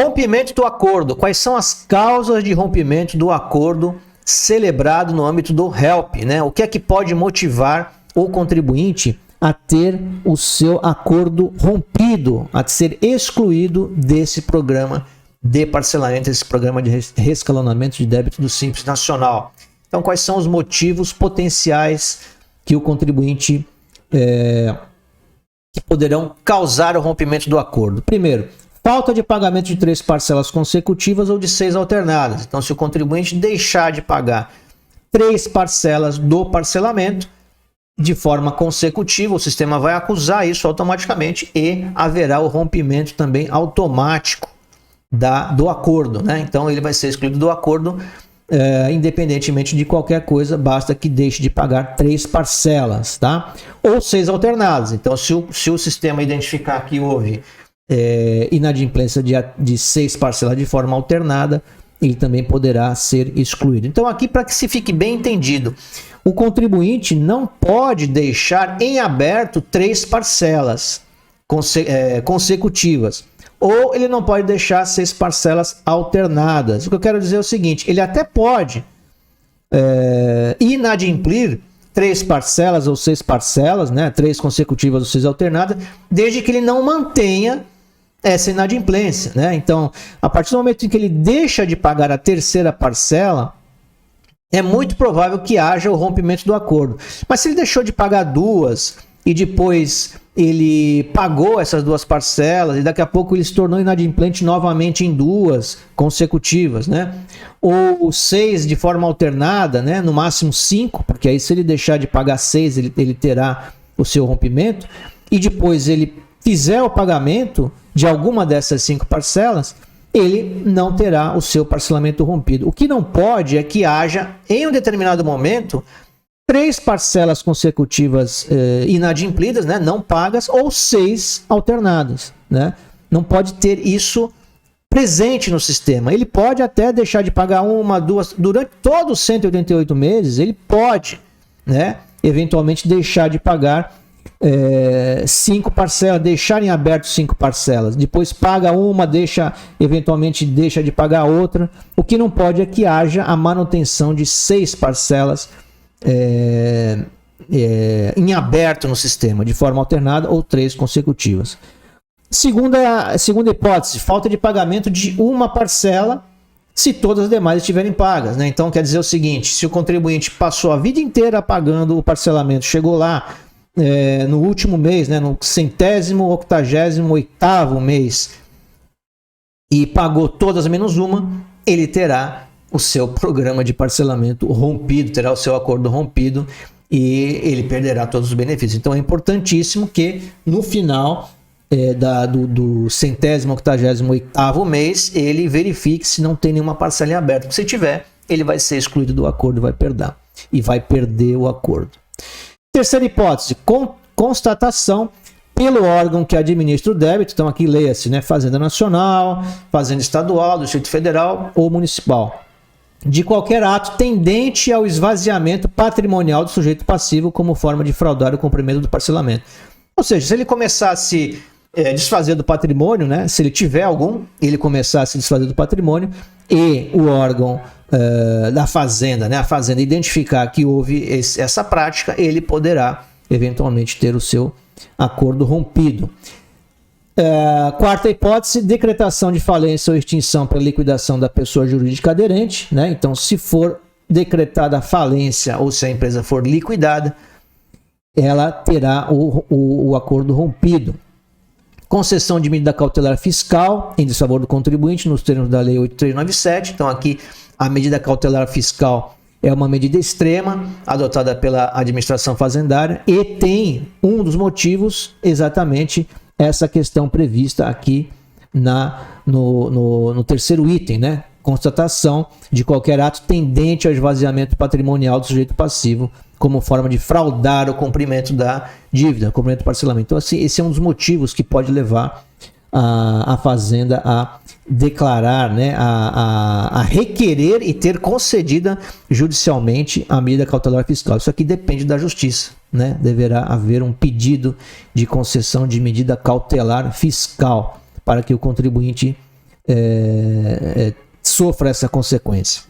Rompimento do acordo. Quais são as causas de rompimento do acordo celebrado no âmbito do HELP, né? O que é que pode motivar o contribuinte a ter o seu acordo rompido, a ser excluído desse programa de parcelamento, esse programa de reescalonamento de débito do Simples Nacional. Então, quais são os motivos potenciais que o contribuinte que poderão causar o rompimento do acordo? Primeiro, falta de pagamento de 3 parcelas consecutivas ou de 6 alternadas. Então, se o contribuinte deixar de pagar 3 parcelas do parcelamento de forma consecutiva, o sistema vai acusar isso automaticamente e haverá o rompimento também automático do acordo, né? Então, ele vai ser excluído do acordo independentemente de qualquer coisa, basta que deixe de pagar 3 parcelas, tá? Ou 6 alternadas. Então, se o sistema identificar que houve inadimplência de 6 parcelas de forma alternada, ele também poderá ser excluído. Então, aqui, para que se fique bem entendido, o contribuinte não pode deixar em aberto 3 parcelas consecutivas, ou ele não pode deixar 6 parcelas alternadas. O que eu quero dizer é o seguinte: ele até pode inadimplir 3 parcelas ou 6 parcelas, né, 3 consecutivas ou 6 alternadas, desde que ele não mantenha essa inadimplência, né? Então, a partir do momento em que ele deixa de pagar a 3ª parcela, é muito provável que haja o rompimento do acordo. Mas se ele deixou de pagar 2 e depois ele pagou essas 2 parcelas e daqui a pouco ele se tornou inadimplente novamente em 2 consecutivas, né? Ou 6 de forma alternada, né? No máximo 5, porque aí se ele deixar de pagar 6, ele terá o seu rompimento, e depois ele fizer o pagamento de alguma dessas 5 parcelas, ele não terá o seu parcelamento rompido. O que não pode é que haja, em um determinado momento, 3 parcelas consecutivas inadimplidas, né, não pagas, ou 6 alternadas, né? Não pode ter isso presente no sistema. Ele pode até deixar de pagar 1, 2, durante todos os 188 meses, ele pode, né, eventualmente deixar de pagar 5 parcelas, deixar em aberto 5 parcelas, depois paga uma, eventualmente deixa de pagar outra. O que não pode é que haja a manutenção de 6 parcelas em aberto no sistema, de forma alternada, ou 3 consecutivas. Segunda hipótese, falta de pagamento de uma parcela, se todas as demais estiverem pagas, né? Então, quer dizer o seguinte: se o contribuinte passou a vida inteira pagando o parcelamento, chegou lá no último mês, né, no 188º mês, e pagou todas menos uma, ele terá o seu programa de parcelamento rompido, terá o seu acordo rompido e ele perderá todos os benefícios. Então é importantíssimo que no final do 188º mês ele verifique se não tem nenhuma parcela em aberto. Se tiver, ele vai ser excluído do acordo e vai perder o acordo. Terceira hipótese, constatação pelo órgão que administra o débito. Então aqui leia-se, né, Fazenda Nacional, Fazenda Estadual, Distrito Federal ou Municipal, de qualquer ato tendente ao esvaziamento patrimonial do sujeito passivo como forma de fraudar o cumprimento do parcelamento. Ou seja, se ele começar a se desfazer do patrimônio, né, se ele tiver algum, ele começar a se desfazer do patrimônio e o órgão da Fazenda, né, a Fazenda identificar que houve essa prática, ele poderá eventualmente ter o seu acordo rompido. Quarta hipótese, decretação de falência ou extinção para liquidação da pessoa jurídica aderente, né? Então, se for decretada a falência ou se a empresa for liquidada, ela terá o acordo rompido. Concessão de medida cautelar fiscal em desfavor do contribuinte nos termos da Lei 8397. Então, aqui a medida cautelar fiscal é uma medida extrema adotada pela administração fazendária e tem um dos motivos exatamente essa questão prevista aqui no terceiro item, né? Constatação de qualquer ato tendente ao esvaziamento patrimonial do sujeito passivo como forma de fraudar o cumprimento da dívida, o cumprimento do parcelamento. Então, assim, esse é um dos motivos que pode levar a Fazenda a declarar, né, a requerer e ter concedida judicialmente a medida cautelar fiscal. Isso aqui depende da Justiça, né? Deverá haver um pedido de concessão de medida cautelar fiscal para que o contribuinte sofra essa consequência.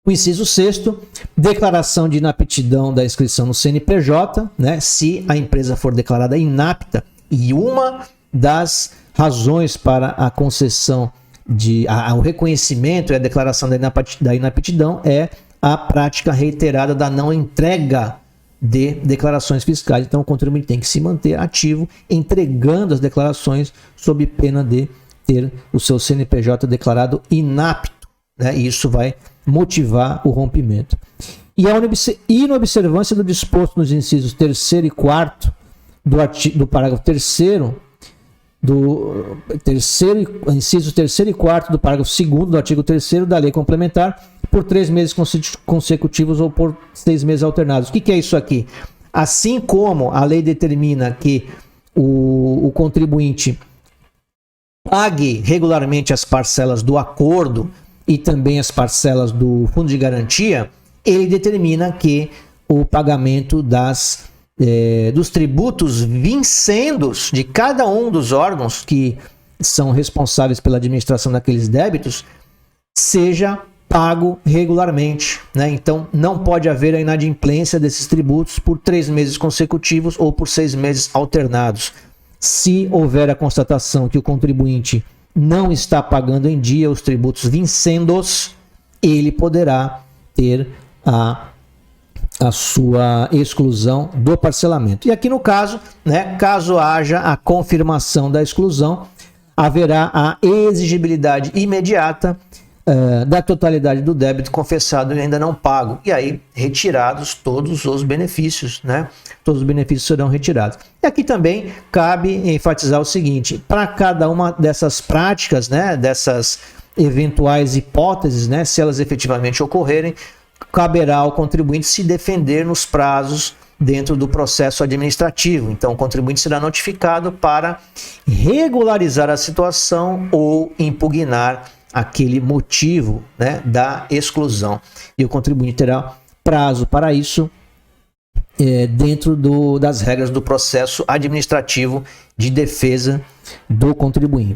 O inciso 6º, declaração de inaptidão da inscrição no CNPJ, né, se a empresa for declarada inapta, e uma das razões para a concessão o reconhecimento e a declaração da inaptidão é a prática reiterada da não entrega de declarações fiscais. Então, o contribuinte tem que se manter ativo, entregando as declarações sob pena de ter o seu CNPJ declarado inapto, né? E isso vai motivar o rompimento. E a inobservância do disposto nos incisos 3º e 4º do parágrafo 3º, incisos 3º e 4º do parágrafo 2º do artigo 3º da lei complementar por 3 meses consecutivos ou por 6 meses alternados. O que é isso aqui? Assim como a lei determina que o contribuinte pague regularmente as parcelas do acordo e também as parcelas do fundo de garantia, ele determina que o pagamento dos tributos vincendos de cada um dos órgãos que são responsáveis pela administração daqueles débitos seja pago regularmente, né? Então, não pode haver a inadimplência desses tributos por 3 meses consecutivos ou por 6 meses alternados. Se houver a constatação que o contribuinte não está pagando em dia os tributos vincendos, ele poderá ter a sua exclusão do parcelamento. E aqui no caso, né, caso haja a confirmação da exclusão, haverá a exigibilidade imediata da totalidade do débito confessado e ainda não pago. E aí, retirados todos os benefícios, né? Todos os benefícios serão retirados. E aqui também cabe enfatizar o seguinte: para cada uma dessas práticas, né, dessas eventuais hipóteses, né, se elas efetivamente ocorrerem, caberá ao contribuinte se defender nos prazos dentro do processo administrativo. Então, o contribuinte será notificado para regularizar a situação ou impugnar aquele motivo, né, da exclusão. E o contribuinte terá prazo para isso dentro das regras do processo administrativo de defesa do contribuinte.